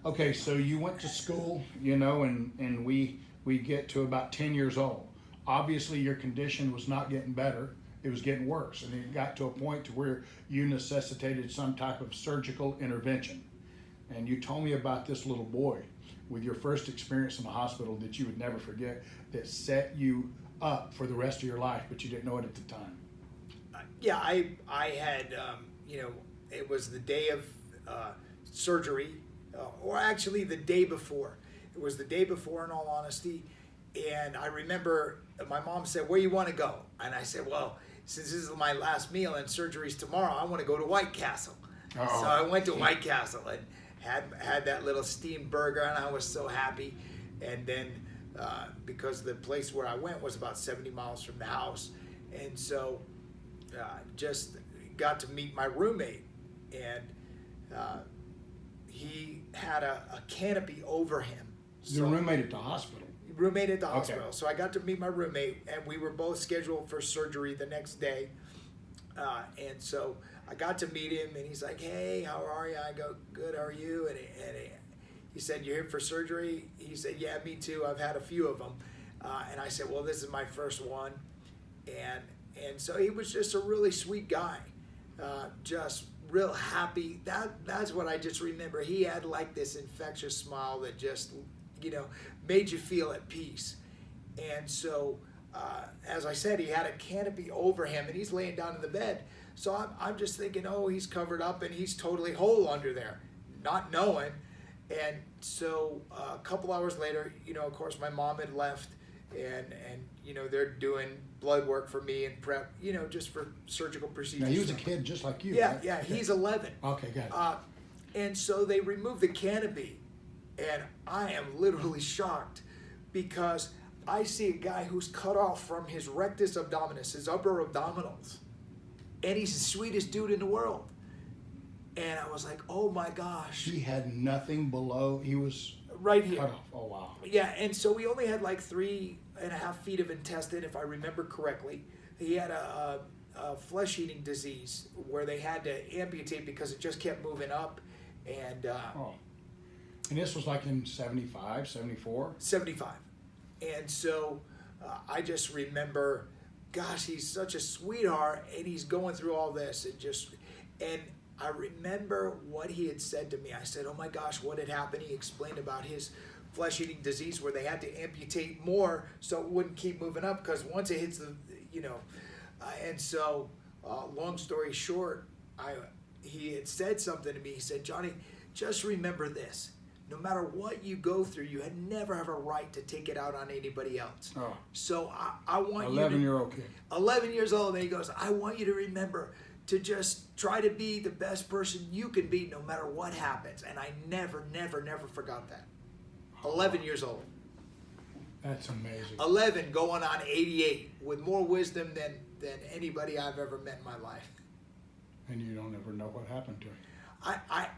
Okay, so you went to school, you know, and we get to about 10 years old. Obviously, your condition was not getting better; it was getting worse, and it got to a point to where you necessitated some type of surgical intervention. And you told me about this little boy with your first experience in the hospital that you would never forget, that set you up for the rest of your life, but you didn't know it at the time. Yeah, I had it was the day of surgery, or actually the day before. It was the day before, in all honesty. And I remember my mom said, "Where you want to go?" And I said, "Well, since this is my last meal and surgery's tomorrow, I want to go to White Castle." Uh-oh. So I went to White Castle and had that little steamed burger, and I was so happy. And then because the place where I went was about 70 miles from the house, and so just got to meet my roommate, and he had a canopy over him. Your roommate at the hospital. Roommate at the Okay. hospital. So I got to meet my roommate, and we were both scheduled for surgery the next day. And so I got to meet him, and he's like, "Hey, how are you?" I go, "Good, how are you?" And he said, "You're here for surgery?" He said, "Yeah, me too. I've had a few of them." And I said, "Well, this is my first one." And so he was just a really sweet guy, just real happy. That's what I just remember. He had like this infectious smile that just, made you feel at peace. And so, as I said, he had a canopy over him, and he's laying down in the bed. So I'm just thinking, oh, he's covered up and he's totally whole under there, not knowing. And so a couple hours later, of course, my mom had left, and they're doing blood work for me and prep, just for surgical procedures. Now, he was a kid just like you. Yeah, right? yeah, Okay. he's 11. Okay, got it. And so they removed the canopy, and I am literally shocked because I see a guy who's cut off from his rectus abdominis, his upper abdominals, and he's the sweetest dude in the world. And I was like, oh my gosh. He had nothing below. He was Right here. cut off. Oh, wow. Yeah, and so we only had like 3.5 feet of intestine, if I remember correctly. He had a flesh-eating disease where they had to amputate because it just kept moving up, and Oh. And this was like in 75, 74? 75. And so I just remember, gosh, he's such a sweetheart, and he's going through all this, and I remember what he had said to me. I said, oh my gosh, what had happened? He explained about his flesh-eating disease where they had to amputate more so it wouldn't keep moving up, because once it hits the, and so long story short, he had said something to me. He said, Johnny, just remember this. No matter what you go through, you had never have a right to take it out on anybody else. Oh. So I want 11-year-old kid. 11 years old, and he goes, I want you to remember to just try to be the best person you can be no matter what happens. And I never forgot that. 11 years old. That's amazing. 11 going on 88 with more wisdom than anybody I've ever met in my life. And you don't ever know what happened to him.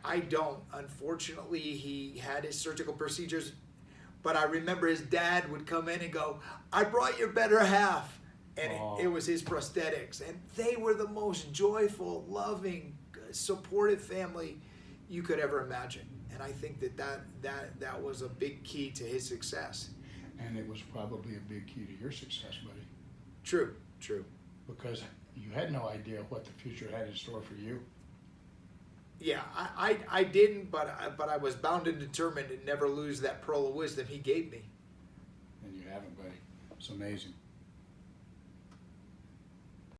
I don't. Unfortunately, he had his surgical procedures, but I remember his dad would come in and go, I brought your better half. And it was his prosthetics. And they were the most joyful, loving, supportive family you could ever imagine. And I think that was a big key to his success. And it was probably a big key to your success, buddy. True. Because you had no idea what the future had in store for you. Yeah, I didn't, but I was bound and determined to never lose that pearl of wisdom he gave me. And you haven't, buddy. It's amazing.